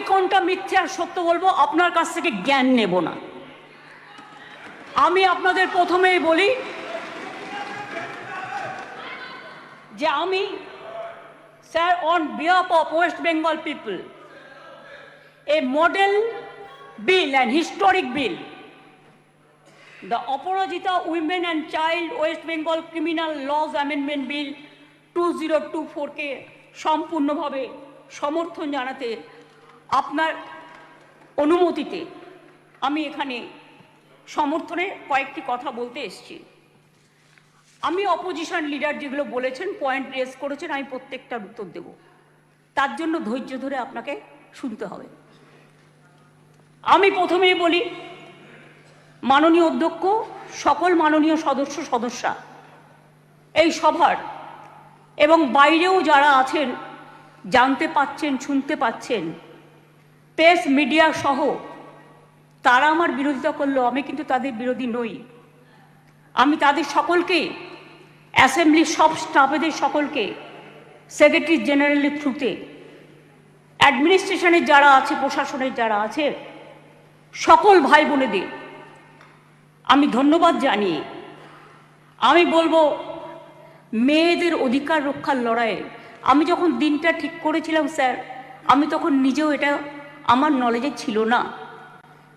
কোনটা মিথ্যে আর সত্য বলবো, আপনার কাছ থেকে জ্ঞান নেব না। আমি আপনাদের প্রথমেই বলি যে আমি, sir, on behalf of West Bengal people, A model bill and historic bill, the Aparajita Women and Child West Bengal Criminal Laws Amendment Bill 2024 কে সম্পূর্ণভাবে সমর্থন জানাতে আপনার অনুমতিতে আমি এখানে সমর্থনে কয়েকটি কথা বলতে এসেছি। আমি অপোজিশন লিডার যেগুলো বলেছেন, পয়েন্ট রেজ করেছেন, আমি প্রত্যেকটার উত্তর দেব। তার জন্য ধৈর্য ধরে আপনাকে শুনতে হবে। আমি প্রথমেই বলি, মাননীয় অধ্যক্ষ, সকল মাননীয় সদস্যা, এই সভার এবং বাইরেও যারা আছেন, জানতে পাচ্ছেন, শুনতে পাচ্ছেন, প্রেস মিডিয়া সহ, তারা আমার বিরোধিতা করলেও আমি কিন্তু তাদের বিরোধী নই। আমি তাদের সকলকে, অ্যাসেম্বলির সব স্টাফেদের সকলকে, সেক্রেটারি জেনারেলের থ্রুতে, অ্যাডমিনিস্ট্রেশনের যারা আছে, প্রশাসনের যারা আছে, সকল ভাই বোনেদের আমি ধন্যবাদ জানিয়ে আমি বলবো, মেয়েদের অধিকার রক্ষার লড়াইয়ে আমি যখন দিনটা ঠিক করেছিলাম স্যার, আমি তখন নিজেও এটা আমার নলেজে ছিল না,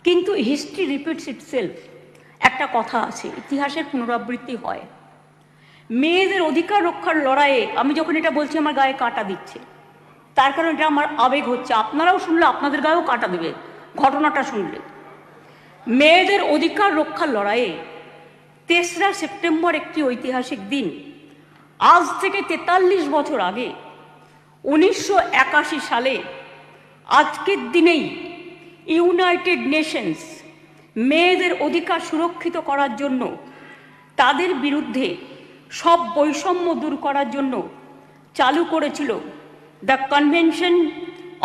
কিন্তু হিস্ট্রি রিপিটস ইটসেলফ, একটা কথা আছে, ইতিহাসের পুনরাবৃত্তি হয়। মেয়েদের অধিকার রক্ষার লড়াইয়ে আমি যখন এটা বলছি, আমার গায়ে কাঁটা দিচ্ছে, তার কারণ এটা আমার আবেগ হচ্ছে। আপনারাও শুনলে আপনাদের গায়েও কাঁটা দেবে ঘটনাটা শুনলে। মেয়েদের অধিকার রক্ষার লড়াইয়ে 3রা সেপ্টেম্বর একটি ঐতিহাসিক দিন। আজ থেকে 43 বছর আগে 1981 সালে আজকের দিনেই ইউনাইটেড নেশনস মেয়েদের অধিকার সুরক্ষিত করার জন্য, তাদের বিরুদ্ধে সব বৈষম্য দূর করার জন্য চালু করেছিল the convention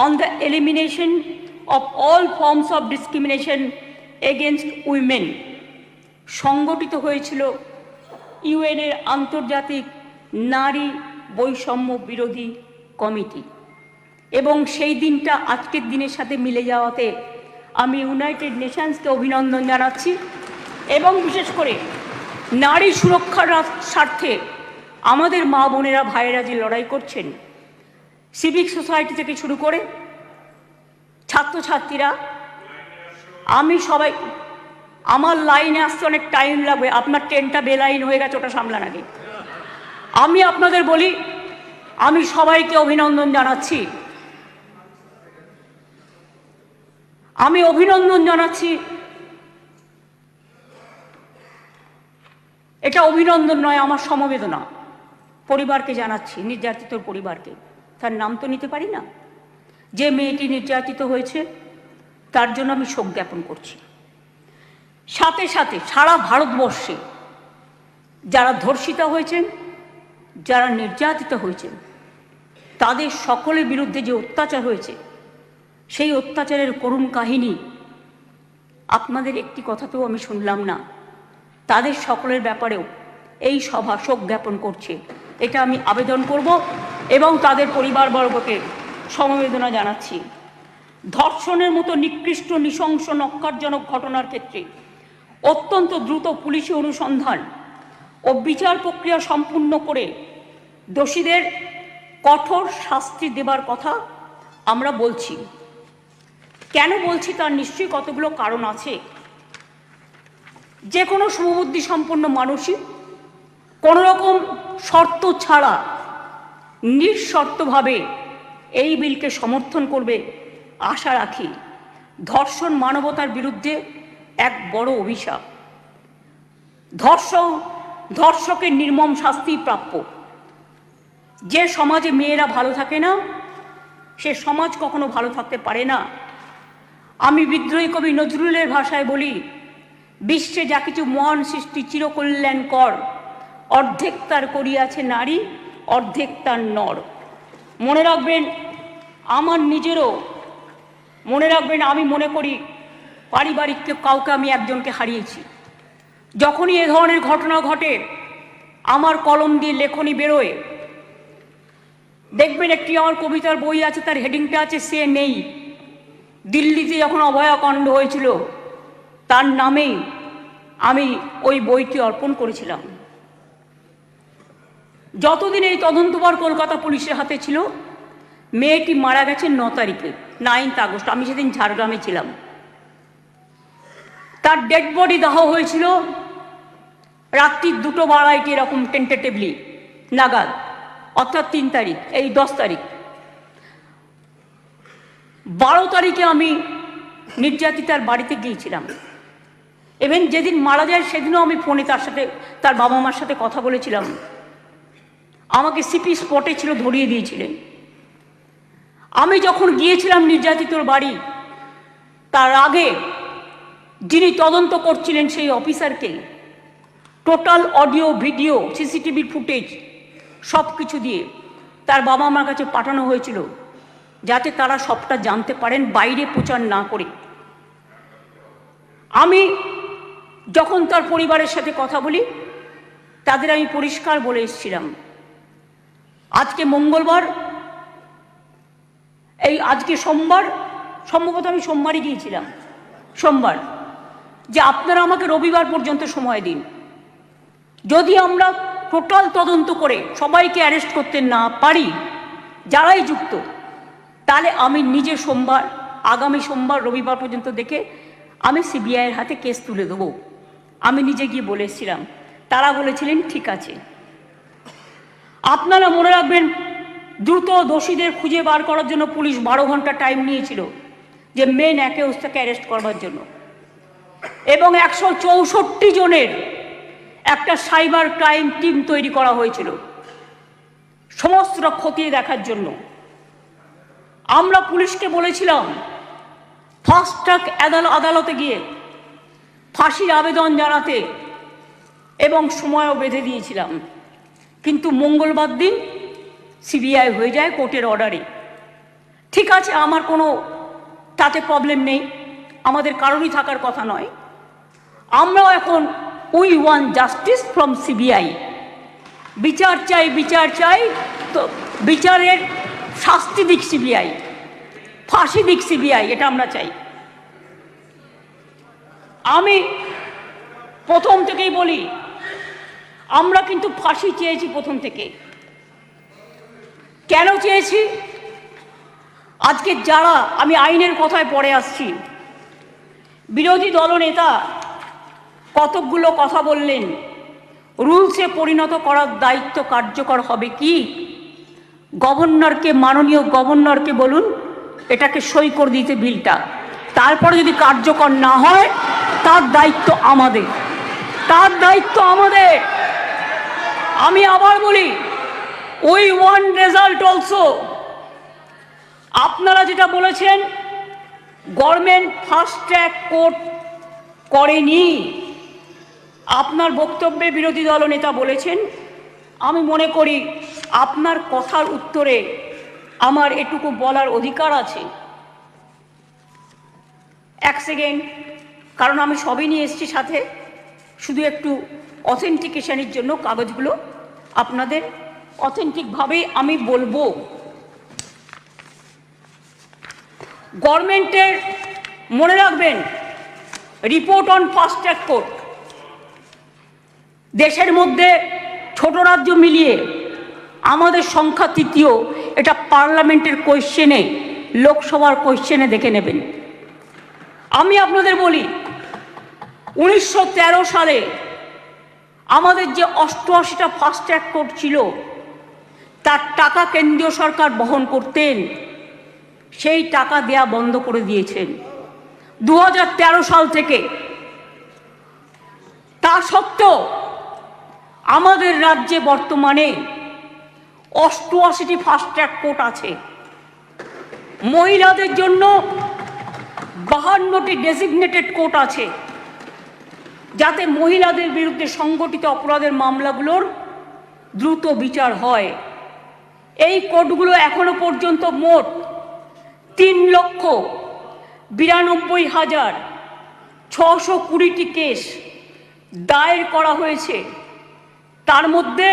on the elimination of all forms of discrimination against women. সংগঠিত হয়েছিল ইউএনের আন্তর্জাতিক নারী বৈষম্য বিরোধী কমিটি, এবং সেই দিনটা আজকের দিনের সাথে মিলে যাওয়াতে আমি ইউনাইটেড নেশনসকে অভিনন্দন জানাচ্ছি। এবং বিশেষ করে নারী সুরক্ষার স্বার্থে আমাদের মা বোনেরা, ভাইয়েরা যে লড়াই করছেন, সিভিক সোসাইটি থেকে শুরু করে ছাত্রছাত্রীরা, আমি সবাই, আমার লাইনে আসতে অনেক টাইম লাগবে, আপনার ট্রেনটা বেলাইন হয়ে গেছে, ওটা সামলান আগে। আমি আপনাদের বলি, আমি সবাইকে অভিনন্দন জানাচ্ছি। আমি অভিনন্দন জানাচ্ছি, এটা অভিনন্দন নয়, আমার সমবেদনা পরিবারকে জানাচ্ছি, নির্যাতিত পরিবারকে। তার নাম তো নিতে পারি না, যে মেয়েটি নির্যাতিত হয়েছে তার জন্য আমি শোক জ্ঞাপন করছি। সাথে সাথে সারা ভারতবর্ষে যারা ধর্ষিতা হয়েছেন, যারা নির্যাতিত হয়েছেন, তাদের সকলের বিরুদ্ধে যে অত্যাচার হয়েছে, সেই অত্যাচারের করুণ কাহিনী আপনাদের একটি কথাতেও আমি শুনলাম না। তাদের সকলের ব্যাপারেও এই সভা শোক জ্ঞাপন করছে, এটা আমি আবেদন করব এবং তাদের পরিবারবর্গকে সমবেদনা জানাচ্ছি। ধর্ষণের মতো নিকৃষ্ট, নৃশংস, নক্কারজনক ঘটনার ক্ষেত্রে অত্যন্ত দ্রুত পুলিশি অনুসন্ধান ও বিচার প্রক্রিয়া সম্পূর্ণ করে দোষীদের কঠোর শাস্তি দেবার কথা আমরা বলছি। কেন বলছি তার নিশ্চয়ই কতগুলো কারণ আছে। যে কোনো শুভবুদ্ধি সম্পন্ন মানুষই কোনো রকম শর্ত ছাড়া নিঃশর্তভাবে এই বিলকে সমর্থন করবে আশা রাখি। ধর্ষণ মানবতার বিরুদ্ধে এক বড় অভিশাপ। ধর্ষকের নির্মম শাস্তি প্রাপ্য। যে সমাজে মেয়েরা ভালো থাকে না, সে সমাজ কখনো ভালো থাকতে পারে না। আমি বিদ্রোহী কবি নজরুলের ভাষায় বলি, বিশ্বে যা কিছু মহান সৃষ্টি চিরকল্যাণকর, অর্ধেক তার করিয়াছে নারী, অর্ধেক তার নর। মনে রাখবেন, আমার নিজেরও মনে রাখবেন, আমি মনে করি পারিবারিক কাউকে আমি একজনকে হারিয়েছি। যখনই এ ধরনের ঘটনা ঘটে, আমার কলম দিয়ে লেখনী বেরোয়। দেখবেন একটি আমার কবিতার বই আছে, তার হেডিংটা আছে সে নেই। দিল্লিতে যখন অভয়াকাণ্ড হয়েছিল তার নামেই আমি ওই বইটি অর্পণ করেছিলাম। যতদিন এই তদন্তভার কলকাতা পুলিশের হাতে ছিল, মেয়েটি মারা গেছে 9 তারিখে, 9 আগস্ট। আমি সেদিন ঝাড়গ্রামে ছিলাম। তার ডেড বডি দাহ হয়েছিল রাত্রি 2:02 এরকম টেন্টেটিভলি নাগাদ, অর্থাৎ 3 তারিখ, এই 10 তারিখ। 12 তারিখে আমি নির্যাতিতার বাড়িতে গিয়েছিলাম। এবং যেদিন মারা যায় সেদিনও আমি ফোনে তার সাথে, তার বাবা মার সাথে কথা বলেছিলাম। আমাকে সিপি স্পটে ছিল, ধরিয়ে দিয়েছিলেন। আমি যখন গিয়েছিলাম নির্যাতিতর বাড়ি, তার আগে যিনি তদন্ত করছিলেন সেই অফিসারকে total audio, video, CCTV footage সব কিছু দিয়ে তার বাবা মার কাছে পাঠানো হয়েছিল, যাতে তারা সবটা জানতে পারেন, বাইরে প্রচার না করে। আমি যখন তার পরিবারের সাথে কথা বলি, তাদের আমি পরিষ্কার বলে এসেছিলাম, আজকে মঙ্গলবার, আজকে সোমবার, সম্ভবত আমি সোমবারই গিয়েছিলাম, সোমবার, যে আপনারা আমাকে রবিবার পর্যন্ত সময় দিন। যদি আমরা টোটাল তদন্ত করে সবাইকে অ্যারেস্ট করতে না পারি, যারাই যুক্ত, তাহলে আমি নিজে সোমবার, আগামী সোমবার, রবিবার পর্যন্ত দেখে আমি সিবিআইয়ের হাতে কেস তুলে দেবো। আমি নিজে গিয়ে বলে এসেছিলাম। তারা বলেছিলেন ঠিক আছে। আপনারা মনে রাখবেন, দ্রুত দোষীদের খুঁজে বার করার জন্য পুলিশ 12 ঘন্টা টাইম নিয়েছিল, যে মেন অ্যাকিউজটাকে অ্যারেস্ট করবার জন্য। এবং 164 জনের একটা সাইবার ক্রাইম টিম তৈরি করা হয়েছিল সমস্ত খতিয়ে দেখার জন্য। আমরা পুলিশকে বলেছিলাম ফাস্ট ট্র্যাক আদালতে গিয়ে ফাঁসির আবেদন জানাতে, এবং সময়ও বেঁধে দিয়েছিলাম। কিন্তু মঙ্গলবার দিন সিবিআই হয়ে যায় কোর্টের অর্ডারে। ঠিক আছে, আমার কোনো তাতে প্রবলেম নেই, আমাদের কারোরই থাকার কথা নয়। আমরাও এখন we want justice from CBI. বিচার চাই, বিচার চাই, তো বিচারের শাস্তি দিক সিবিআই, ফাঁসি দিক সিবিআই, এটা আমরা চাই। আমি প্রথম থেকেই বলি, আমরা কিন্তু ফাঁসি চেয়েছি প্রথম থেকে। কেন চেয়েছি? আজকে যারা, আমি আইনের কথায় পরে আসছি, বিরোধী দলনেতা কতকগুলো কথা বললেন, রুলসে পরিণত করার দায়িত্ব কার্যকর হবে কি? গভর্নরকে, মাননীয় গভর্নরকে বলুন এটাকে সই করে দিতে বিলটা, তারপরে যদি কার্যকর না হয় তার দায়িত্ব আমাদের, তার দায়িত্ব আমাদের। আমি আবার বলি, উই ওয়ান্ট রেজাল্ট অলসো। আপনারা যেটা বলেছেন গভর্নমেন্ট ফাস্ট ট্র্যাক কোর্ট করেনি, আপনার বক্তব্যে বিরোধী দলনেতা বলেছেন। আমি মনে করি আপনার কথার উত্তরে আমার এটুকু বলার অধিকার আছে। এক সেকেন্ড, কারণ আমি সবই নিয়ে এসেছি সাথে, শুধু একটু অথেন্টিকেশনের জন্য কাগজগুলো আপনাদের অথেন্টিকভাবে আমি বলবো। গভর্নমেন্টের, মনে রাখবেন, report on fast track court, দেশের মধ্যে ছোট রাজ্য মিলিয়ে আমাদের সংখ্যা তৃতীয়। এটা পার্লামেন্টের কোয়েশ্চেনে, লোকসভার কোয়েশ্চেনে দেখে নেবেন। আমি আপনাদের বলি, 1913 সালে আমাদের যে 88টা ফাস্ট ট্র্যাক কোর্ট ছিল, তার টাকা কেন্দ্রীয় সরকার বহন করতেন, সেই টাকা দেয়া বন্ধ করে দিয়েছেন 2013 সাল থেকে। তা সত্ত্বেও আমাদের রাজ্যে বর্তমানে 88টি ফাস্ট ট্র্যাক কোর্ট আছে। মহিলাদের জন্য 52টি ডেজিগনেটেড কোর্ট আছে, যাতে মহিলাদের বিরুদ্ধে সংগঠিত অপরাধের মামলাগুলোর দ্রুত বিচার হয়। এই কোর্টগুলো এখনো পর্যন্ত মোট 3,92,620টি কেস দায়ের করা হয়েছে। তার মধ্যে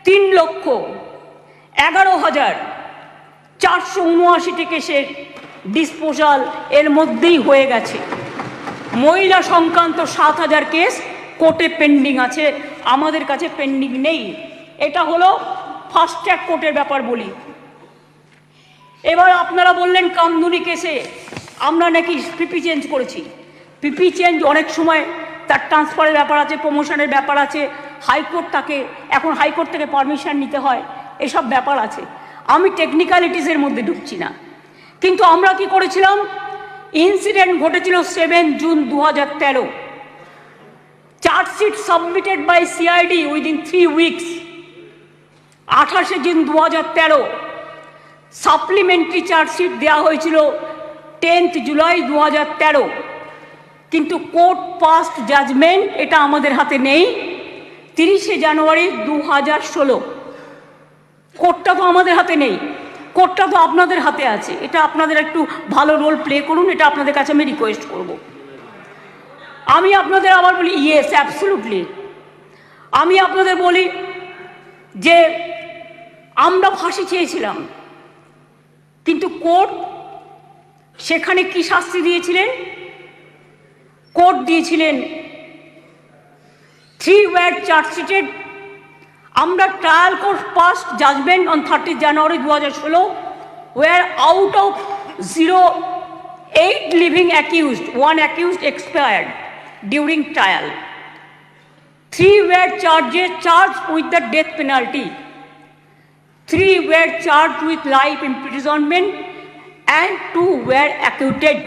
3,11,479টি কেসের ডিসপোজাল এর মধ্যেই হয়ে গেছে। মহিলা সংক্রান্ত 7,000 কেস কোর্টে পেন্ডিং আছে, আমাদের কাছে পেন্ডিং নেই। এটা হলো ফাস্ট ট্র্যাক কোর্টের ব্যাপার বলি। এবার আপনারা বললেন কামদুনি কেসে আমরা নাকি পিপি চেঞ্জ করেছি। পিপি চেঞ্জ অনেক সময় তার ট্রান্সফারের ব্যাপার আছে, প্রমোশনের ব্যাপার আছে, হাইকোর্ট তাকে এখন হাইকোর্ট থেকে পারমিশন নিতে হয়, এসব ব্যাপার আছে। আমি টেকনিক্যালিটিসের মধ্যে ঢুকছি না। কিন্তু আমরা কি করেছিলাম, ইনসিডেন্ট ঘটেছিল 7 June 2013। Chargesheet submitted by CID within 3 weeks. 28 June 2013 supplementary chargesheet দেওয়া হয়েছিল 10 জুলাই 2013। কিন্তু কোর্ট পাস্ট জাজমেন্ট এটা আমাদের হাতে নেই 30 জানুয়ারি 2016। কোর্টটা তো আমাদের হাতে নেই, কোর্টটা তো আপনাদের হাতে আছে। এটা আপনাদের একটু ভালো রোল প্লে করুন, এটা আপনাদের কাছে আমি রিকোয়েস্ট করব। আমি আপনাদের আবার বলি, ইয়েস অ্যাবসলিউটলি, আমি আপনাদের বলি যে আমরা ফাঁসি চেয়েছিলাম, কিন্তু কোর্ট সেখানে কি শাস্তি দিয়েছিলেন? কোর্ট দিয়েছিলেন 3 were চার্জশিটেড। আমরা trial court passed judgment on 30 January 2016, where out of 8 living accused, 1 accused expired during trial. 3 were charged with the death penalty. 3 were charged with life imprisonment and 2 were acquitted.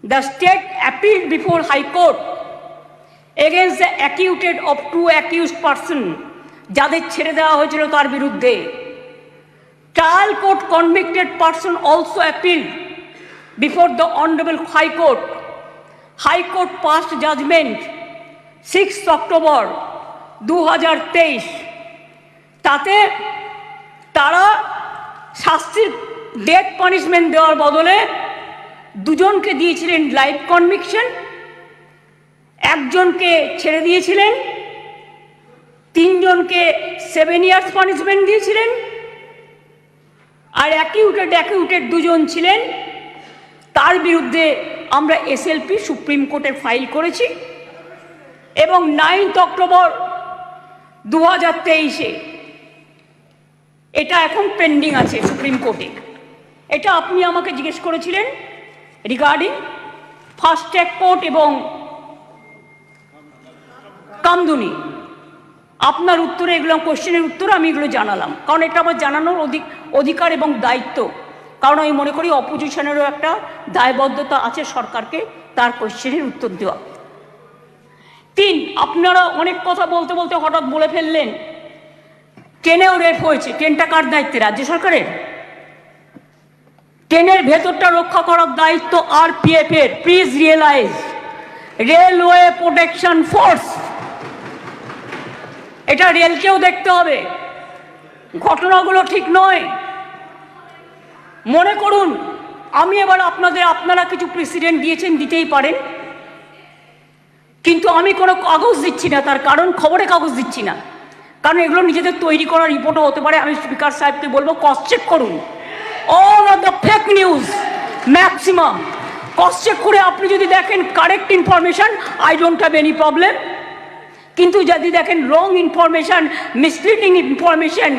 The state appealed before High Court against the acquitted of 2 accused persons, যাদের ছেড়ে দেওয়া হয়েছিল তার বিরুদ্ধে। Trial court convicted person also appealed before the Honorable High Court. High Court passed judgment 6 October 2023। তাতে তারা শাস্তির death punishment দেওয়ার বদলে 2 জনকে দিয়েছিলেন লাইফ কনভিকশন, 1 জনকে ছেড়ে দিয়েছিলেন, 3 জনকে 7 ইয়ার্স পানিশমেন্ট দিয়েছিলেন, আর অ্যাকিউটেড 2 জন ছিলেন, তার বিরুদ্ধে আমরা এসএলপি সুপ্রিম কোর্টে ফাইল করেছি এবং 9 অক্টোবর 2023 এটা এখন পেন্ডিং আছে সুপ্রিম কোর্টে। এটা আপনি আমাকে জিজ্ঞেস করেছিলেন রিগার্ডিং ফাস্ট ট্র্যাক কোর্ট এবং কামদুনি। আপনার উত্তরে এগুলো কোশ্চেনের উত্তর আমি এগুলো জানালাম, কারণ এটা আমার জানানোর অধিকার এবং দায়িত্ব। কারণ আমি মনে করি অপোজিশনেরও একটা দায়বদ্ধতা আছে সরকারকে তার কোশ্চেনের উত্তর দেওয়া। 3, আপনারা অনেক কথা বলতে বলতে হঠাৎ বলে ফেললেন ট্রেনেও রেপ হয়েছে। ট্রেনটা কার দায়িত্বে? রাজ্য সরকারের। ট্রেনের ভেতরটা রক্ষা করার দায়িত্ব আরপিএফ এর। Please realise, railway protection force. এটা রেলকেও দেখতে হবে, ঘটনাগুলো ঠিক নয়। মনে করুন আমি এবার আপনারা কিছু প্রেসিডেন্ট দিয়েছেন, দিতেই পারেন, কিন্তু আমি কোনো কাগজ দিচ্ছি না। তার কারণ খবরে কাগজ দিচ্ছি না, কারণ এগুলো নিজেদের তৈরি করা রিপোর্টও হতে পারে। আমি স্পিকার সাহেবকে বলবো ক্রস চেক করুন। All of the fake news maximum cross check করে আপনি যদি দেখেন correct information, I don't have any problem. কিন্তু যদি দেখেন wrong information, misleading information,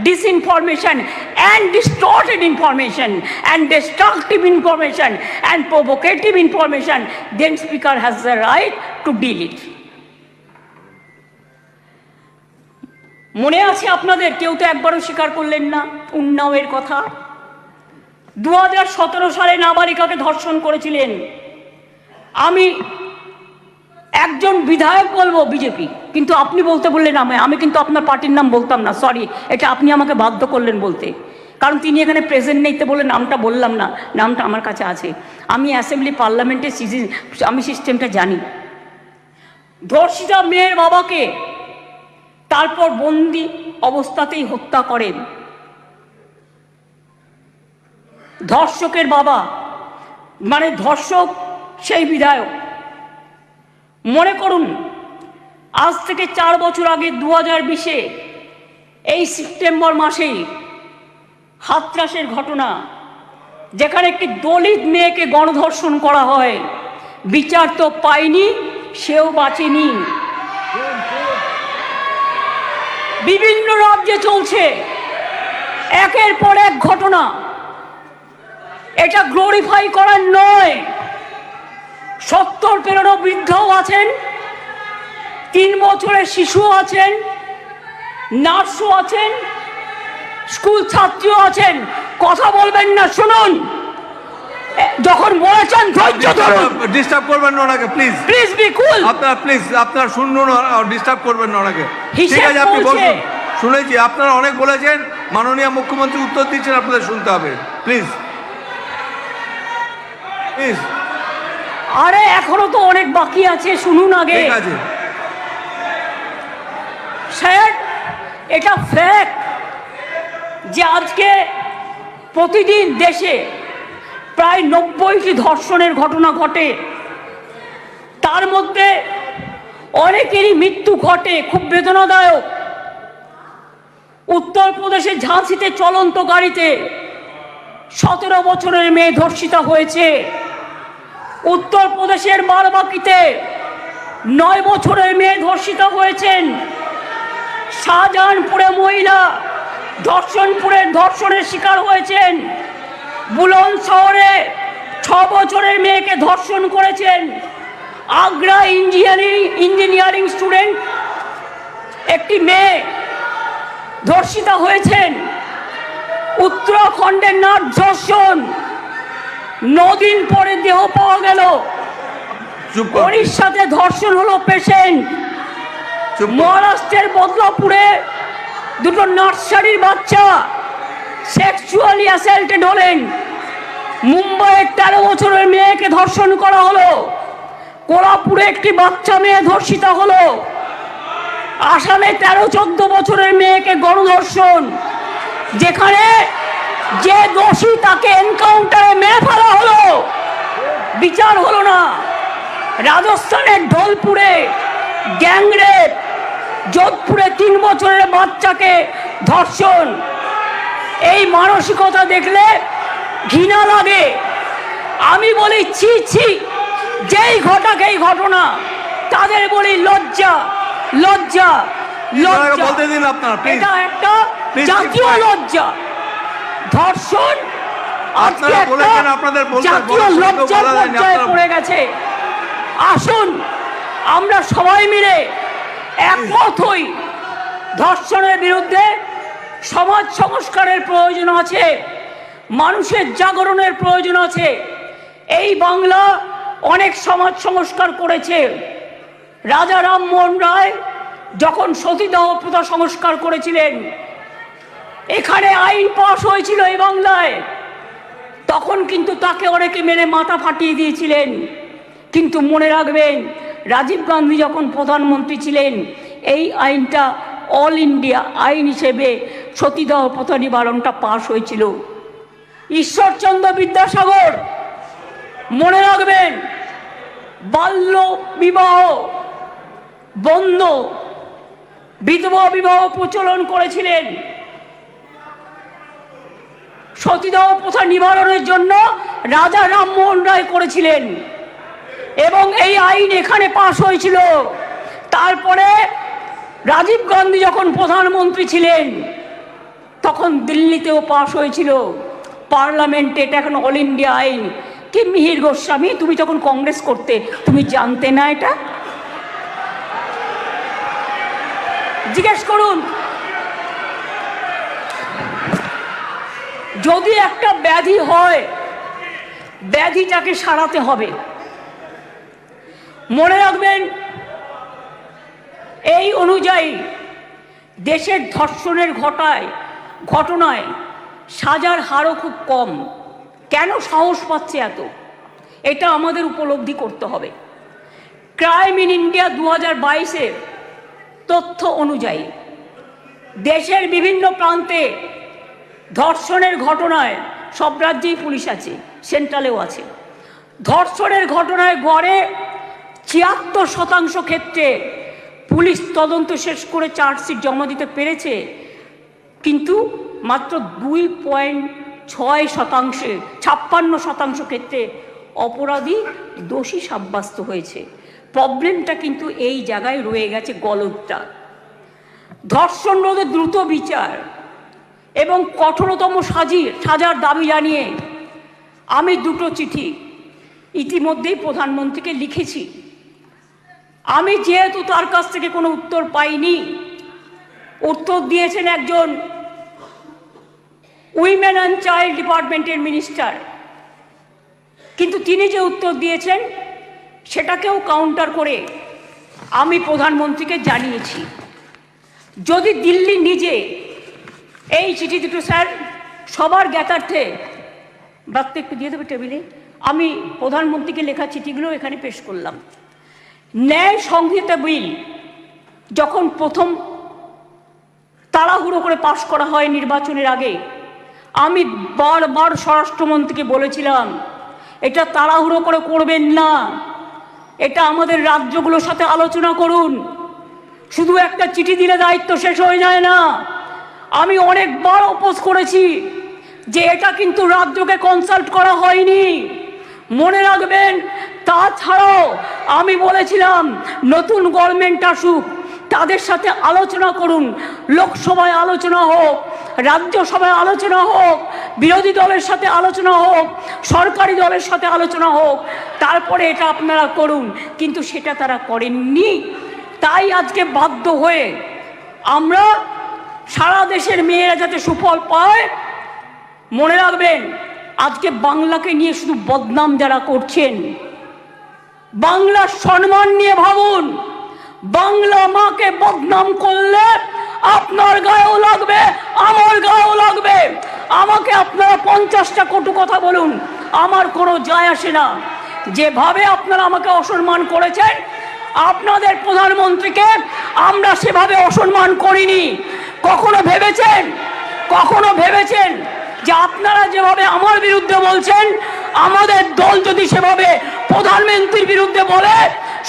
disinformation and distorted information and destructive information and provocative information, then speaker has the right to deal it. মনে আছে আপনাদের? কেউ তো একবারও স্বীকার করলেন না উন্নাওয়ের কথা। 2017 সালে নাবালিকাকে ধর্ষণ করেছিলেন। আমি একজন বিধায়ক বলবো বিজেপি, কিন্তু আপনি বলতে বললেন আমি কিন্তু আপনার পার্টির নাম বলতাম না, সরি, এটা আপনি আমাকে বাধ্য করলেন বলতে, কারণ তিনি এখানে প্রেজেন্ট নেই তো বলে নামটা বললাম না। নামটা আমার কাছে আছে, আমি অ্যাসেম্বলি পার্লামেন্টের আমি সিস্টেমটা জানি। ধর্ষিতা মেয়ের বাবাকে তারপর বন্দি অবস্থাতেই হত্যা করেন ধর্ষকের বাবা, মানে ধর্ষক সেই বিধায়ক। মনে করুন আজ থেকে 4 বছর আগে 2020-এ এই সেপ্টেম্বর মাসেই হাতরাসের ঘটনা, যেখানে একটি দলিত মেয়েকে গণধর্ষণ করা হয়, বিচার তো পায়নি, সেও বাঁচেনি। বিভিন্ন রাজ্যে চলছে একের পর এক ঘটনা। এটা গ্লোরিফাই করার নয়। 70 পেরোনো বৃদ্ধও আছেন, 3 বছরের শিশুও আছেন, নার্সও আছেন, স্কুল ছাত্রীও আছেন। কথা বলবেন না, শুনুন। যখন বলেছেন ধৈর্য ধরুন। ডিস্টার্ব করবেন না ওনাকে, প্লিজ প্লিজ বি কুল। আপনারা প্লিজ আপনারা শুনুন, ডিস্টার্ব করবেন না ওনাকে। ঠিক আছে, আপনি বলছে। বলুন। শুনেছি, আপনারা অনেক বলেছেন, মাননীয় মুখ্যমন্ত্রী উত্তর দিচ্ছেন, আপনাদের শুনতে হবে। Please please. আরে এখনো তো অনেক বাকি আছে, শুনুন আগে। ঠিক আছে স্যার, এটা ফ্যাক্ট যে আজকে প্রতিদিন দেশে প্রায় 90টি ধর্ষণের ঘটনা ঘটে। তার মধ্যে অনেকেরই মৃত্যু ঘটে, খুব বেদনাদায়ক। উত্তরপ্রদেশের ঝাঁসিতে চলন্ত গাড়িতে 17 বছরের মেয়ে ধর্ষিতা হয়েছে। উত্তরপ্রদেশের বারাবাঁকিতে 9 বছরের মেয়ে ধর্ষিতা হয়েছেন। শাহজাহানপুরে মহিলা ধর্ষণের শিকার হয়েছেন। বুলন্দ শহরে 6 বছরের মেয়েকে ধর্ষণ করেছেন। আগ্রা ইঞ্জিনিয়ারিং স্টুডেন্ট একটি মেয়ে ধর্ষিতা হয়েছেন। উত্তরাখণ্ডের নাট ধর্ষণ, 9 দিন পরে দেহ পাওয়া গেল। ওড়িশাতে ধর্ষণ হলো পেশেন্ট। মহারাষ্ট্রের বদলাপুরে 2 নার্সারির বাচ্চা সেক্সুয়ালি অ্যাসাল্টেড হলেন। মুম্বাইয়ের 13 বছরের মেয়েকে ধর্ষণ করা হলো। কোলাপুরে একটি বাচ্চা মেয়ে ধর্ষিতা হলো। আসামে 13-14 বছরের মেয়েকে গণধর্ষণ, যেখানে যে দোষী তাকে এনকাউন্টারে মেরে ফেলা হলো, বিচার হলো না। রাজস্থানের ঢোলপুরে গ্যাংরেপ, যোধপুরে 3 বছরের বাচ্চাকে ধর্ষণ। এই মানসিকতা দেখলে ঘৃণা লাগে। আমি বলি ছি ছি, যেই ঘটাক এই ঘটনা, তাদের বলি লজ্জা লজ্জা লজ্জা। বলতে দিন আপনারা, এটা একটা জাতীয় লজ্জা। ধর্ষণ আপনারা বলেছেন, আপনাদের জাতীয় লজ্জার পর্যায়ে পড়ে গেছে। আসুন আমরা সবাই মিলে একমত হই, ধর্ষণের বিরুদ্ধে সমাজ সংস্কারের প্রয়োজন আছে, মানুষের জাগরণের প্রয়োজন আছে। এই বাংলা অনেক সমাজ সংস্কার করেছে। রাজা রামমোহন রায় যখন সতীদাহ প্রথা সংস্কার করেছিলেন, এখানে আইন পাশ হয়েছিল এই বাংলায়, তখন কিন্তু তাকে অনেকে মেরে মাথা ফাটিয়ে দিয়েছিলেন। কিন্তু মনে রাখবেন, রাজীব গান্ধী যখন প্রধানমন্ত্রী ছিলেন, এই আইনটা অল ইন্ডিয়া আইন হিসেবে সতীদাহ প্রথা নিবারণটা পাশ হয়েছিল। ঈশ্বরচন্দ্র বিদ্যাসাগর, মনে রাখবেন, বাল্য বিবাহ বন্ধ, বিধবা বিবাহ প্রচলন করেছিলেন। সতীদাহ প্রথা নিবারণের জন্য রাজা রামমোহন রায় করেছিলেন এবং এই আইন এখানে পাশ হয়েছিল। তারপরে রাজীব গান্ধী যখন প্রধানমন্ত্রী ছিলেন, তখন দিল্লিতেও পাশ হয়েছিল পার্লামেন্টে। এটা এখন অল ইন্ডিয়া আইন। কি মিহির গোস্বামী, তুমি তখন কংগ্রেস করতে, তুমি জানতে না এটা? জিজ্ঞেস করুন। যদি একটা ব্যাধি হয়, ব্যাধিটাকে সারাতে হবে। মনে রাখবেন, এই অনুযায়ী দেশের ধর্ষণের ঘটনায় সাজার হারও খুব কম। কেন সাহস পাচ্ছে এত, এটা আমাদের উপলব্ধি করতে হবে। ক্রাইম ইন ইন্ডিয়া 2022-এর তথ্য অনুযায়ী দেশের বিভিন্ন প্রান্তে ধর্ষণের ঘটনায়, সব রাজ্যেই পুলিশ আছে, সেন্ট্রালেও আছে, ধর্ষণের ঘটনায় গড়ে 76% ক্ষেত্রে পুলিশ তদন্ত শেষ করে চার্জশিট জমা দিতে পেরেছে। কিন্তু মাত্র 56% ক্ষেত্রে অপরাধী দোষী সাব্যস্ত হয়েছে। প্রবলেমটা কিন্তু এই জায়গায় রয়ে গেছে গলদটা। ধর্ষণ রোধে দ্রুত বিচার এবং কঠোরতম সাজার দাবি জানিয়ে আমি দুটো চিঠি ইতিমধ্যেই প্রধানমন্ত্রীকে লিখেছি। আমি যেহেতু তার কাছ থেকে কোনো উত্তর পাইনি, উত্তর দিয়েছেন একজন উইমেন অ্যান্ড চাইল্ড ডিপার্টমেন্টের মিনিস্টার, কিন্তু তিনি যে উত্তর দিয়েছেন সেটাকেও কাউন্টার করে আমি প্রধানমন্ত্রীকে জানিয়েছি। যদি দিল্লি নিজে এই চিঠি দুটো, স্যার সবার জ্ঞাতার্থে বার্তা একটু দিয়ে দেবে টেবিলে, আমি প্রধানমন্ত্রীকে লেখা চিঠিগুলো এখানে পেশ করলাম। ন্যায় সংহিতা বিল যখন প্রথম তাড়াহুড়ো করে পাশ করা হয় নির্বাচনের আগে, আমি বারবার স্বরাষ্ট্রমন্ত্রীকে বলেছিলাম এটা তাড়াহুড়ো করে করবেন না, এটা আমাদের রাজ্যগুলোর সাথে আলোচনা করুন, শুধু একটা চিঠি দিলে দায়িত্ব শেষ হয়ে যায় না। আমি অনেকবার অপোজ করেছি যে এটা কিন্তু রাজ্যকে কনসাল্ট করা হয়নি, মনে রাখবেন। তাছাড়াও আমি বলেছিলাম নতুন গভর্নমেন্ট আসুক, তাদের সাথে আলোচনা করুন, লোকসভায় আলোচনা হোক, রাজ্যসভায় আলোচনা হোক, বিরোধী দলের সাথে আলোচনা হোক, সরকারি দলের সাথে আলোচনা হোক, তারপরে এটা আপনারা করুন। কিন্তু সেটা তারা করেননি। তাই আজকে বাধ্য হয়ে আমরা সারা দেশের মেয়েরা যাতে সুফল পায়, মনে রাখবেন আজকে বাংলাকে নিয়ে শুধু বদনাম যারা করছেন, বাংলার সম্মান নিয়ে ভাবুন। বাংলা মাকে বদনাম করলে আপনার গায়েও লাগবে, আমার গায়েও লাগবে। আমাকে আপনারা 50টা কটু কথা বলুন, আমার কোনো যায় আসে না। যেভাবে আপনারা আমাকে অসম্মান করেছেন, আপনাদের প্রধানমন্ত্রীকে আমরা সেভাবে অসম্মান করিনি। কখনো ভেবেছেন যে আপনারা যেভাবে আমার বিরুদ্ধে বলছেন, আমাদের দল যদি সেভাবে প্রধানমন্ত্রীর বিরুদ্ধে বলে,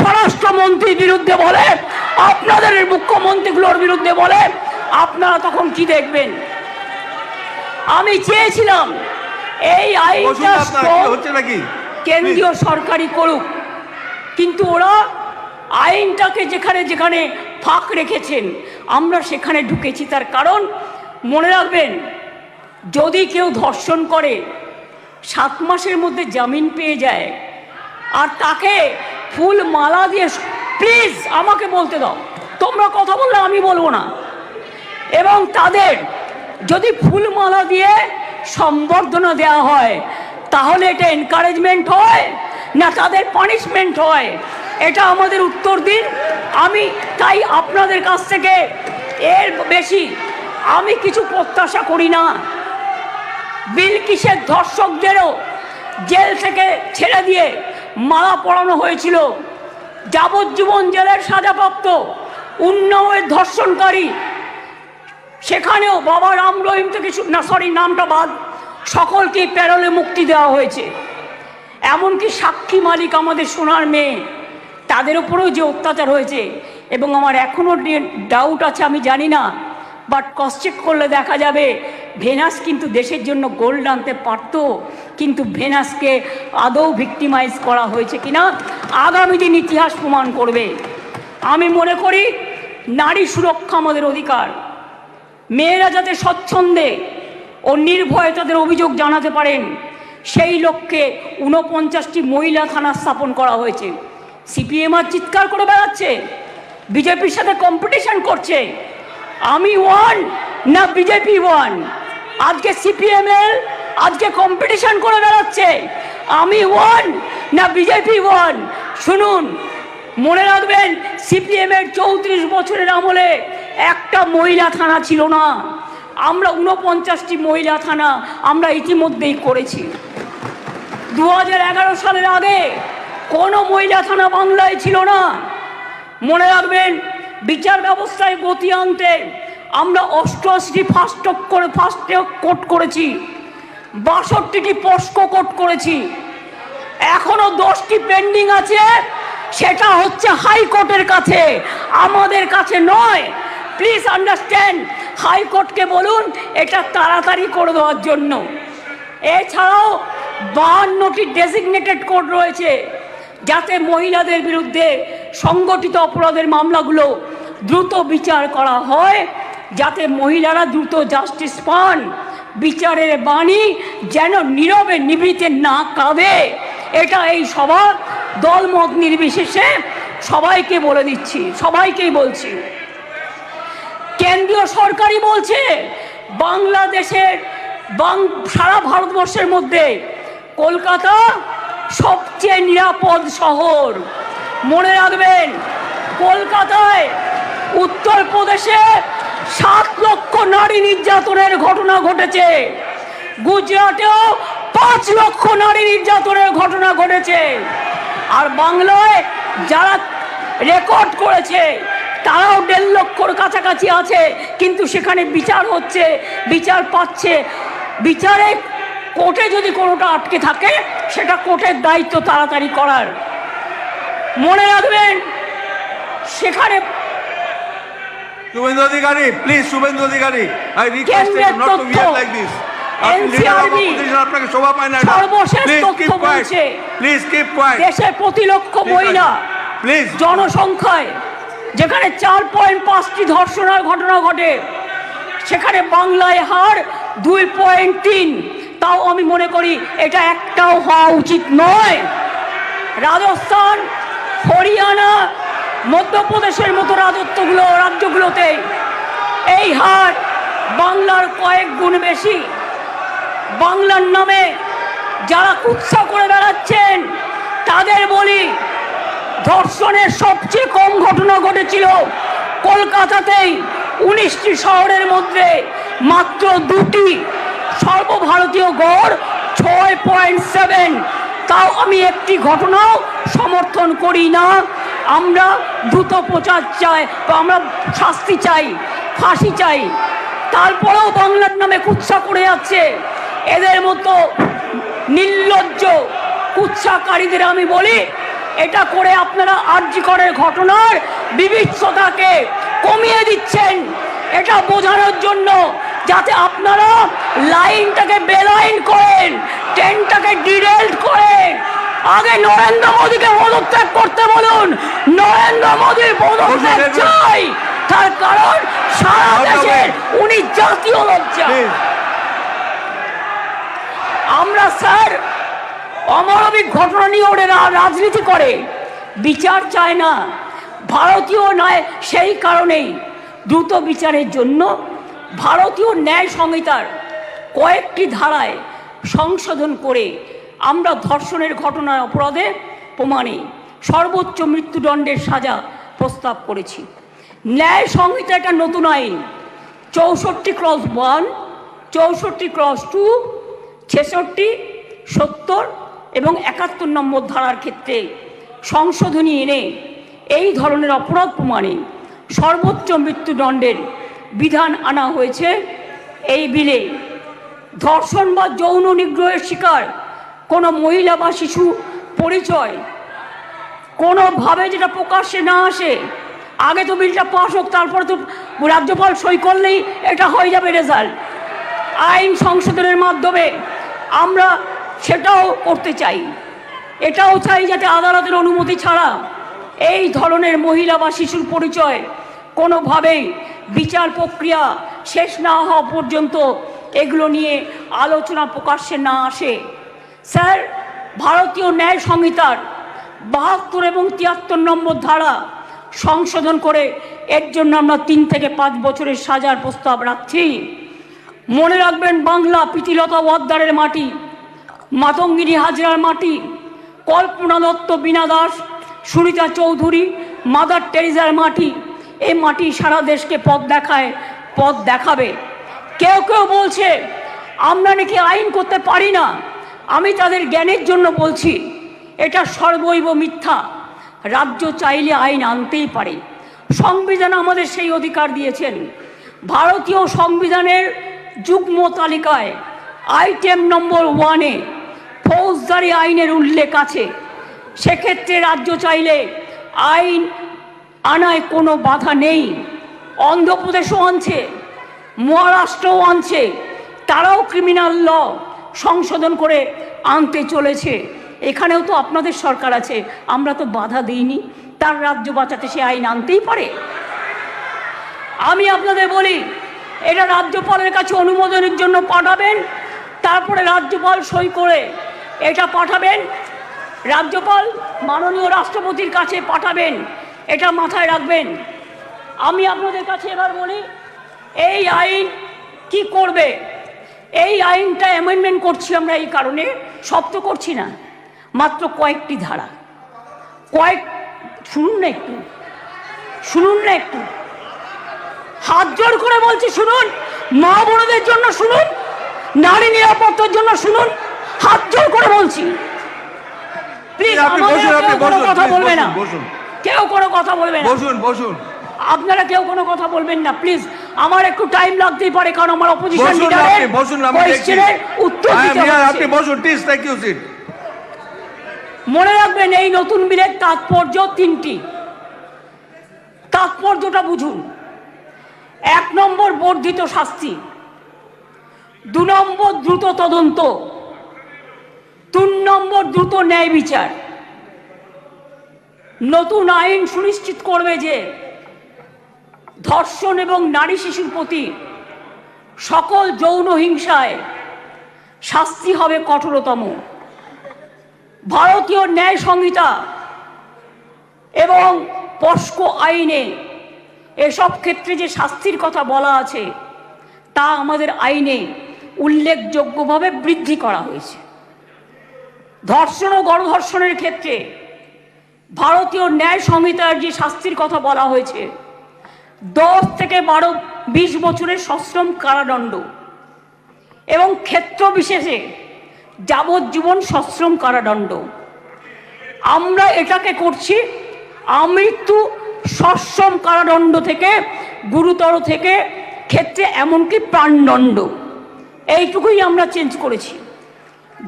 স্বরাষ্ট্রমন্ত্রীর বিরুদ্ধে বলে, আপনাদের মুখ্যমন্ত্রীগুলোর বিরুদ্ধে বলে, আপনারা তখন কি দেখবেন? আমি চেয়েছিলাম এই আইনটা কেন্দ্রীয় সরকারই করুক, কিন্তু ওরা আইনটাকে যেখানে যেখানে ফাঁক রেখেছেন আমরা সেখানে ঢুকেছি। তার কারণ মনে রাখবেন, যদি কেউ ধর্ষণ করে 7 মাসের মধ্যে জামিন পেয়ে যায়, আর তাকে ফুল মালা দিয়ে, প্লিজ আমাকে বলতে দাও, তোমরা কথা বললে আমি বলবো না, এবং তাদের যদি ফুলমালা দিয়ে সম্বর্ধনা দেওয়া হয়, তাহলে এটা এনকারেজমেন্ট হয় না তাদের পানিশমেন্ট হয়? এটা আমাদের উত্তর দিন। আমি তাই আপনাদের কাছ থেকে এর বেশি আমি কিছু প্রত্যাশা করি না। বিলকিসের ধর্ষকদেরও জেল থেকে ছেড়ে দিয়ে মালা পরানো হয়েছিল, যাবজ্জীবন জেলের সাজাপ্রাপ্ত উন্নাওয়ের ধর্ষণকারী, সেখানেও বাবা রাম রহিম থেকে নামটা বাদ, সকলকে প্যারোলে মুক্তি দেওয়া হয়েছে। এমনকি সাক্ষী মালিক আমাদের সোনার মেয়ে, তাদের উপরেও যে অত্যাচার হয়েছে, এবং আমার এখনও ডাউট আছে, আমি জানি না, বাট ক্রস চেক করলে দেখা যাবে ভেনাস কিন্তু দেশের জন্য গোল্ড আনতে পারত, কিন্তু ভেনাসকে আদৌ ভিক্টিমাইজ করা হয়েছে কিনা আগামী দিন ইতিহাস প্রমাণ করবে। আমি মনে করি নারী সুরক্ষা আমাদের অধিকার। মেয়েরা যাতে স্বচ্ছন্দে ও নির্ভয়ে তাদের অভিযোগ জানাতে পারেন, সেই লক্ষ্যে 49টি মহিলা থানা স্থাপন করা হয়েছে। সিপিএম আর চিৎকার করে বেড়াচ্ছে, বিজেপির সাথে কম্পিটিশন করছে, আমি ওয়ান না বিজেপি ওয়ান। আজকে সিপিএমএল আজকে কম্পিটিশন করে বেড়াচ্ছে, আমি ওয়ান না বিজেপি ওয়ান। শুনুন, মনে রাখবেন সিপিএমের 34 বছরের আমলে একটা মহিলা থানা ছিল না। আমরা 49টি মহিলা থানা আমরা ইতিমধ্যেই করেছি। 2011 সালের আগে কোনো মহিলা থানা বাংলায় ছিল না। মনে রাখবেন বিচার ব্যবস্থায় গতি আনতে আমরা 88টি ফাস্ট ট্র্যাক কোর্ট করেছি, 62টি পস্কো কোর্ট করেছি, এখনো 10টি পেন্ডিং আছে, সেটা হচ্ছে হাইকোর্টের কাছে, আমাদের কাছে নয়। প্লিজ আন্ডারস্ট্যান্ড, হাইকোর্টকে বলুন এটা তাড়াতাড়ি করে দেওয়ার জন্য। এছাড়াও 52টি ডেজিগনেটেড কোর্ট রয়েছে, যাতে মহিলাদের বিরুদ্ধে সংগঠিত অপরাধের মামলাগুলো দ্রুত বিচার করা হয়, যাতে মহিলারা দ্রুত জাস্টিস পান, বিচারের বাণী যেন নীরবে নিভৃতে না কাঁদে। এটা এই সভা দলমত নির্বিশেষে সবাইকে বলে দিচ্ছি, সবাইকেই বলছি। কেন্দ্রীয় সরকারই বলছে বাংলাদেশের সারা ভারতবর্ষের মধ্যে কলকাতা সবচেয়ে নিরাপদ শহর। মনে রাখবেন, কলকাতায় উত্তরপ্রদেশে 7 লক্ষ নারী নির্যাতনের ঘটনা ঘটেছে, গুজরাটেও 5 লক্ষ নারী নির্যাতনের ঘটনা ঘটেছে, আর বাংলায় যারা রেকর্ড করেছে তারাও 1.5 লক্ষর কাছাকাছি আছে, কিন্তু সেখানে বিচার হচ্ছে, বিচার পাচ্ছে। বিচারে কোর্টে যদি কোনোটা আটকে থাকে সেটা কোর্টের দায়িত্ব তাড়াতাড়ি করার। মনে রাখবেন, সেখানে Shubhendu Adhikari, please, Shubhendu Adhikari, I request you not to behave like this. আপনাকে শোভা পায় না। সর্বশেষ তথ্য বলছে, প্লিজ কিপ কোয়াইট। দেশে প্রতি লক্ষ মহিলা প্লিজ জনসংখ্যায় যেখানে 4.5টি ধর্ষণের ঘটনা ঘটে, সেখানে বাংলায় হার 2.3। তাও আমি মনে করি এটা একটাও হওয়া উচিত নয়। রাজস্থান, হরিয়ানা, মধ্যপ্রদেশের মতো রাজ্যগুলোতে এই হার বাংলার কয়েক গুণ বেশি। বাংলার নামে যারা কুৎসা করে বেড়াচ্ছেন তাদের বলি, ধর্ষণের সবচেয়ে কম ঘটনা ঘটেছিল কলকাতাতেই, 19টি শহরের মধ্যে মাত্র 2টি, সর্বভারতীয় গড় 6.7। তাও আমি একটি ঘটনাও সমর্থন করি না। আমরা দ্রুত প্রচার চাই, আমরা শাস্তি চাই, ফাঁসি চাই। তারপরেও বাংলার নামে কুৎসা করে যাচ্ছে এদের মতো নির্লজ্জ কুৎসাকারীদের আমি বলি, এটা করে আপনারা আরজিকরের ঘটনার বিভৎসতাকে কমিয়ে দিচ্ছেন, এটা বোঝানোর জন্য যাতে আপনারা লাইনটাকে বেলাইন করেন, ট্রেনটাকে ডিরেল করেন। আগে নরেন্দ্র মোদীকে পদত্যাগ করতে বলুন, নরেন্দ্র মোদীর পদত্যাগ চাই, তার কারণ সারা দেশের উনি জাতীয় লজ্জা। আমরা স্যার অমানবিক ঘটনা নিয়ে ওরা রাজনীতি করে, বিচার চায় না, ভারতীয় নয়। সেই কারণেই দ্রুত বিচারের জন্য ভারতীয় ন্যায় সংহিতার কয়েকটি ধারায় সংশোধন করে আমরা ধর্ষণের ঘটনার অপরাধে প্রমাণে সর্বোচ্চ মৃত্যুদণ্ডের সাজা প্রস্তাব করেছি। ন্যায় সংহিতা একটা নতুন আইন 64/1, 64/2, 66, 70 এবং 71 নম্বর ধারার ক্ষেত্রে সংশোধনী এনে এই ধরনের অপরাধ প্রমাণে সর্বোচ্চ মৃত্যুদণ্ডের বিধান আনা হয়েছে এই বিলে। ধর্ষণ বা যৌন নিগ্রহের শিকার কোনো মহিলা বা শিশু পরিচয় কোনোভাবে যেটা প্রকাশ্যে না আসে, আগে তো বিলটা পাস হোক, তারপরে তো রাজ্যপাল সই করলেই এটা হয়ে যাবে রেজাল্ট। আইন সংশোধনের মাধ্যমে আমরা সেটাও করতে চাই। এটাও চাই যাতে আদালতের অনুমতি ছাড়া এই ধরনের মহিলা বা শিশুর পরিচয় কোনোভাবেই বিচার প্রক্রিয়া শেষ না হওয়া পর্যন্ত এগুলো নিয়ে আলোচনা প্রকাশ্যে না আসে। স্যার, ভারতীয় ন্যায় সংহিতার 72 এবং 73 নম্বর ধারা সংশোধন করে এর জন্য আমরা 3 থেকে 5 বছরের সাজার প্রস্তাব রাখছি। মনে রাখবেন, বাংলা প্রীতিলতা ওয়াদ্দারের মাটি, মাতঙ্গিনী হাজরার মাটি, কল্পনা দত্ত, বীণা দাস, সুরিতা চৌধুরী, মাদার টেরিজার মাটি। এই মাটি সারা দেশকে পথ দেখাবে। কেউ কেউ বলছে আমরা নাকি আইন করতে পারি না। আমি তাদের জ্ঞানের জন্য বলছি, এটা সর্বৈব মিথ্যা। রাজ্য চাইলে আইন আনতেই পারে, সংবিধান আমাদের সেই অধিকার দিয়েছেন। ভারতীয় সংবিধানের যুগ্ম তালিকায় আইটেম নম্বর 1-এ ফৌজদারি আইনের উল্লেখ আছে। সেক্ষেত্রে রাজ্য চাইলে আইন আনায় কোনো বাধা নেই। অন্ধ্রপ্রদেশও আনছে, মহারাষ্ট্রও আনছে, তারাও ক্রিমিনাল ল সংশোধন করে আনতে চলেছে। এখানেও তো আপনাদের সরকার আছে, আমরা তো বাধা দিইনি, তার রাজ্য বাঁচাতে সে আইন আনতেই পারে। আমি আপনাদের বলি, এটা রাজ্যপালের কাছে অনুমোদনের জন্য পাঠাবেন, তারপরে রাজ্যপাল সই করে এটা পাঠাবেন, রাজ্যপাল মাননীয় রাষ্ট্রপতির কাছে পাঠাবেন, এটা মাথায় রাখবেন। আমি আপনাদের কাছে এবার বলি, এই আইন কি করবে? এই আইনটা অ্যামেন্ডমেন্ট করছি আমরা এই কারণে, সব তো করছি না, মাত্র কয়েকটি ধারা, শুনুন না একটু, শুনুন না একটু, হাত জোর করে বলছি শুনুন, মা বোনদের জন্য শুনুন, নারী নিরাপত্তার জন্য শুনুন, হাত জোর করে বলছি। প্লিজ কোনো কথা বলবে না, কেউ কোনো কথা বলবে না, বসুন বসুন, আপনারা কেউ কোনো কথা বলবেন না প্লিজ। আমার একটু টাইম লাগতেই পারে, কারণ আমার অপোজিশন লিডারের কোয়েশ্চেনের উত্তর দিতে হবে। আপনি বসুন প্লিজ, থ্যাংক ইউ সিট। মনে রাখবেন, এই নতুন বিলের তাৎপর্য তিনটি, তাৎপর্যটা বুঝুন। 1 নম্বর বর্ধিত শাস্তি, 2 নম্বর দ্রুত তদন্ত, 3 নম্বর দ্রুত ন্যায় বিচার। নতুন আইন সুনিশ্চিত করবে যে ধর্ষণ এবং নারী শিশুর প্রতি সকল যৌন হিংসায় শাস্তি হবে কঠোরতম। ভারতীয় ন্যায় সংহিতা এবং পস্কো আইনে এসব ক্ষেত্রে যে শাস্তির কথা বলা আছে তা আমাদের আইনে উল্লেখযোগ্যভাবে বৃদ্ধি করা হয়েছে। ধর্ষণ ও গণধর্ষণের ক্ষেত্রে ভারতীয় ন্যায় সংহিতার যে শাস্তির কথা বলা হয়েছে 10 থেকে 20 বছরের সশ্রম কারাদণ্ড এবং ক্ষেত্র বিশেষে যাবজ্জীবন সশ্রম কারাদণ্ড। আমরা এটাকে করছি আমৃত্যু সশ্রম কারাদণ্ড থেকে গুরুতর থেকে ক্ষেত্রে এমনকি প্রাণদণ্ড, এইটুকুই আমরা চেঞ্জ করেছি।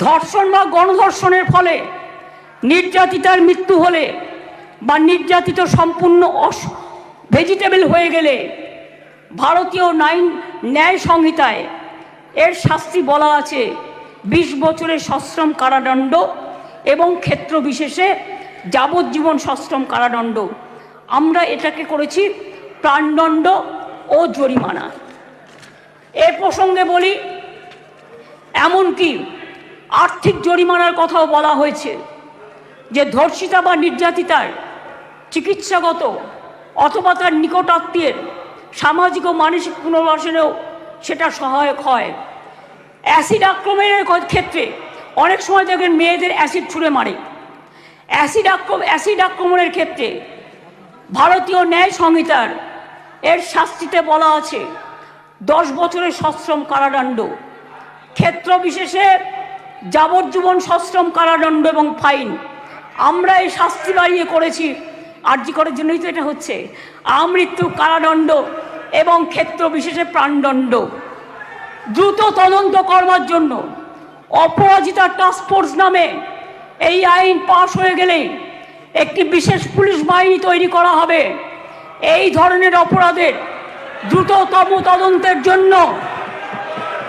ধর্ষণ বা গণধর্ষণের ফলে নির্যাতিতার মৃত্যু হলে বা নির্যাতিত সম্পূর্ণ ভেজিটেবল হয়ে গেলে ভারতীয় ন্যায় সংহিতায় এর শাস্তি বলা আছে 20 বছরের সশ্রম কারাদণ্ড এবং ক্ষেত্র বিশেষে যাবজ্জীবন সশ্রম কারাদণ্ড। আমরা এটাকে করেছি প্রাণদণ্ড ও জরিমানা। এ প্রসঙ্গে বলি, এমনকি আর্থিক জরিমানার কথাও বলা হয়েছে, যে ধর্ষিতা বা নির্যাতিতার চিকিৎসাগত অথবা তার নিকটাত্মীয়ের সামাজিক ও মানসিক পুনর্বাসনেও সেটা সহায়ক হয়। অ্যাসিড আক্রমণের ক্ষেত্রে অনেক সময় দেখবেন মেয়েদের অ্যাসিড ছুঁড়ে মারে। অ্যাসিড আক্রমণের ক্ষেত্রে ভারতীয় ন্যায় সংহিতার এর শাস্তিতে বলা আছে 10 বছরের সশ্রম কারাদণ্ড, ক্ষেত্র বিশেষে যাবজ্জীবন সশ্রম কারাদণ্ড এবং ফাইন। আমরা এই শাস্তি বাড়িয়ে করেছি, আরজি করার জন্যই তো এটা হচ্ছে, আমৃত্যু কারাদণ্ড এবং ক্ষেত্র বিশেষে প্রাণদণ্ড। দ্রুত তদন্ত করবার জন্য অপরাজিতা টাস্ক ফোর্স নামে এই আইন পাশ হয়ে গেলেই একটি বিশেষ পুলিশ বাহিনী তৈরি করা হবে। এই ধরনের অপরাধের দ্রুততম তদন্তের জন্য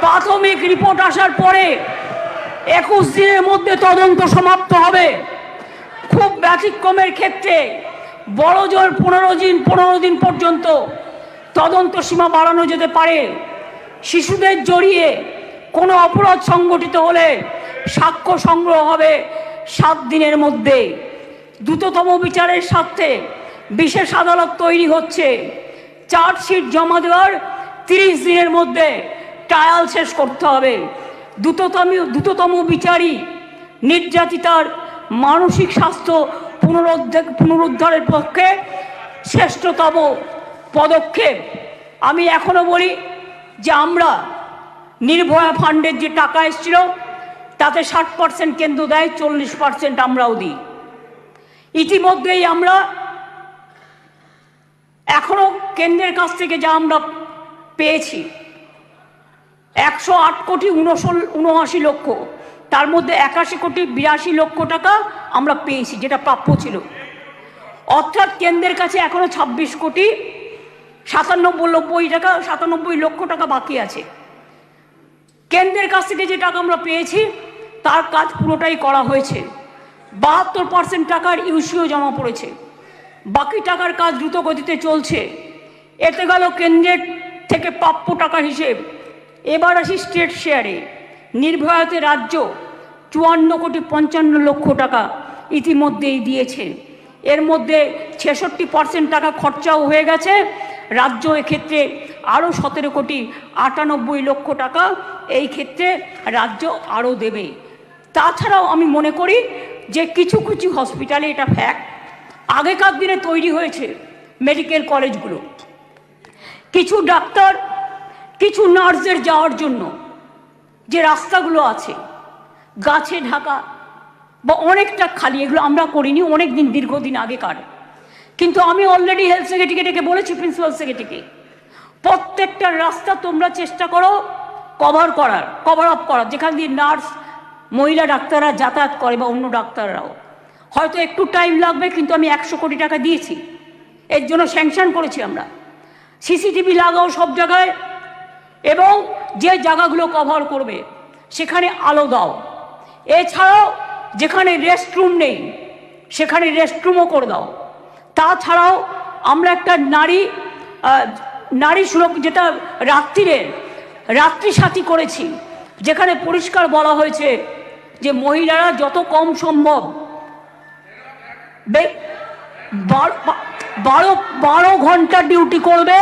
প্রাথমিক রিপোর্ট আসার পরে 21 দিনের মধ্যে তদন্ত সমাপ্ত হবে। খুব ব্যতিক্রমের ক্ষেত্রে বড় জোর 15 দিন পর্যন্ত তদন্ত সীমা বাড়ানো যেতে পারে। শিশুদের জড়িয়ে কোনো অপরাধ সংগঠিত হলে সাক্ষ্য সংগ্রহ হবে 7 দিনের মধ্যে। দ্রুততম বিচারের স্বার্থে বিশেষ আদালত তৈরি হচ্ছে। চার্জশিট জমা দেওয়ার 30 দিনের মধ্যে ট্রায়াল শেষ করতে হবে। দ্রুততম বিচারই নির্যাতিতার মানসিক স্বাস্থ্য পুনরুদ্ধারের পক্ষে শ্রেষ্ঠতম পদক্ষেপ। আমি এখনো বলি যে আমরা নির্ভয়া ফান্ডের যে টাকা এসেছিল তাতে 60% কেন্দ্র দেয়, 40% আমরাও দিই। ইতিমধ্যেই আমরা এখনো কেন্দ্রের কাছ থেকে যা আমরা পেয়েছি 108 কোটি 79 লক্ষ, তার মধ্যে 81 কোটি 82 লক্ষ টাকা আমরা পেয়েছি, যেটা প্রাপ্য ছিল। অর্থাৎ কেন্দ্রের কাছে এখনো 26 কোটি 97 লক্ষ টাকা বাকি আছে। কেন্দ্রের কাছ থেকে যে টাকা আমরা পেয়েছি তার কাজ পুরোটাই করা হয়েছে। 72% টাকার ইউসিও জমা পড়েছে, বাকি টাকার কাজ দ্রুত গতিতে চলছে। এতে গেল কেন্দ্রের থেকে প্রাপ্য টাকার হিসেব। এবার আসি স্টেট শেয়ারে। নির্ভয়াতে রাজ্য 54,55,00,000 টাকা ইতিমধ্যেই দিয়েছে। এর মধ্যে 66% টাকা খরচাও হয়ে গেছে। রাজ্য এক্ষেত্রে আরও 17,98,00,000 টাকা এই ক্ষেত্রে রাজ্য আরও দেবে। তাছাড়াও আমি মনে করি যে কিছু কিছু হসপিটালে এটা ফ্যাক্ট, আগেকার দিনে তৈরি হয়েছে মেডিকেল কলেজগুলো, কিছু ডাক্তার কিছু নার্সদের যাওয়ার জন্য যে রাস্তাগুলো আছে গাছে ঢাকা বা অনেকটা খালি, এগুলো আমরা করিনি, অনেক দিন দীর্ঘদিন আগেকার। কিন্তু আমি অলরেডি হেলথ সেক্রেটারিকে ডেকে বলেছি, প্রিন্সিপাল সেক্রেটারিকে, প্রত্যেকটা রাস্তা তোমরা চেষ্টা করো কভার আপ করার, যেখান দিয়ে নার্স মহিলা ডাক্তাররা যাতায়াত করে বা অন্য ডাক্তাররাও। হয়তো একটু টাইম লাগবে, কিন্তু আমি 100 কোটি টাকা দিয়েছি, এর জন্য স্যাংশন করেছি আমরা। সিসিটিভি লাগাও সব জায়গায়, এবং যে জায়গাগুলো কভার করবে সেখানে আলো দাও। এছাড়াও যেখানে রেস্টরুম নেই সেখানে রেস্টরুমও করে দাও। তাছাড়াও আমরা একটা নারী সুরক্ষা, যেটা রাত্রি সাথী করেছি, যেখানে পরিষ্কার বলা হয়েছে যে মহিলারা যত কম সম্ভব 12 ঘন্টা ডিউটি করবে।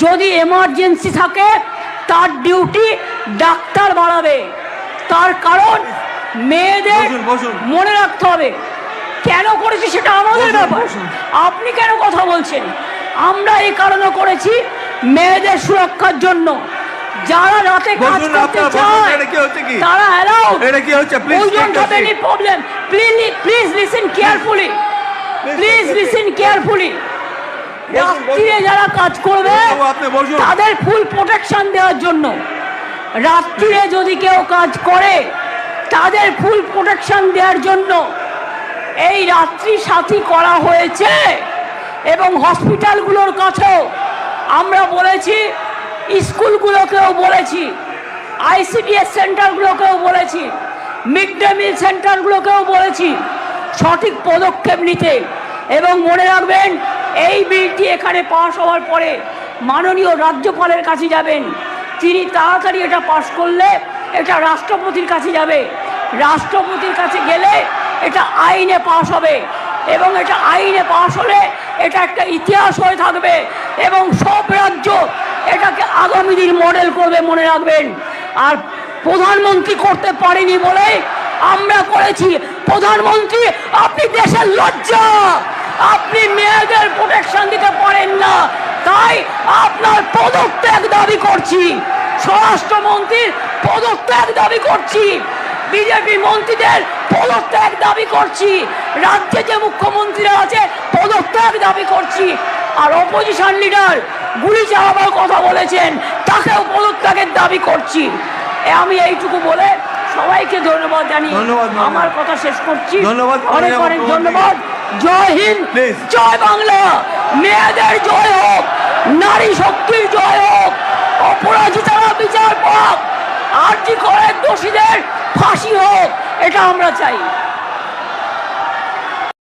যদি এমার্জেন্সি থাকে তার ডিউটি ডাক্তার বাড়াবে। তার কারণ মেয়েদের মনে রাখতে হবে কেন করেছি সেটা আমাদের ব্যাপার, আপনি কেন কথা বলছেন? আমরা এই কারণে করেছি মেয়েদের সুরক্ষার জন্য। যারা রাতে কাজ করতে চায় তারা allowed. Problem, please listen carefully, রাত্রিরে যারা কাজ করবে তাদের ফুল প্রোটেকশন দেওয়ার জন্য, রাত্রিরে যদি কেউ কাজ করে তাদের ফুল প্রোটেকশন দেওয়ার জন্য এই রাত্রি সাথী করা হয়েছে। এবং হসপিটালগুলোর কাছেও আমরা বলেছি, স্কুলগুলোকেও বলেছি, ICDS সেন্টারগুলোকেও বলেছি, মিড ডে মিল সেন্টারগুলোকেও বলেছি সঠিক পদক্ষেপ নিতে। এবং মনে রাখবেন, এই বিলটি এখানে পাস হওয়ার পরে মাননীয় রাজ্যপালের কাছে যাবেন। তিনি তাড়াতাড়ি এটা পাস করলে এটা রাষ্ট্রপতির কাছে যাবে। রাষ্ট্রপতির কাছে গেলে এটা আইনে পাস হবে, এবং এটা আইনে পাস হলে এটা একটা ইতিহাস হয়ে থাকবে, এবং সব রাজ্য এটাকে আগামী দিন মডেল করবে, মনে রাখবেন। আর প্রধানমন্ত্রী করতে পারেনি বলে আমরা করেছি। প্রধানমন্ত্রী, আপনি দেশের লজ্জা, আপনি মেয়েদের প্রোটেকশন দিতে পারেন না, তাই আপনার পদত্যাগ দাবি করছি। স্বরাষ্ট্রমন্ত্রীর পদত্যাগ দাবি করছি, বিজেপি মন্ত্রীদের পদত্যাগ দাবি করছি, রাজ্যে যে মুখ্যমন্ত্রীরা আছে পদত্যাগ দাবি করছি। আর অপোজিশন লিডার গুলি চালাবার কথা বলেছেন, তাকেও পদত্যাগের দাবি করছি। আমি এইটুকু বলে সবাইকে ধন্যবাদ জানিয়ে আমার কথা শেষ করছি। অনেক অনেক ধন্যবাদ। জয় হিন্দ, জয় বাংলা, মেয়েদের জয় হোক, নারী শক্তির জয় হোক, অপরাজিতারা বিচার পাক, আরজি করের দোষীদের ফাঁসি হোক, এটা আমরা চাই।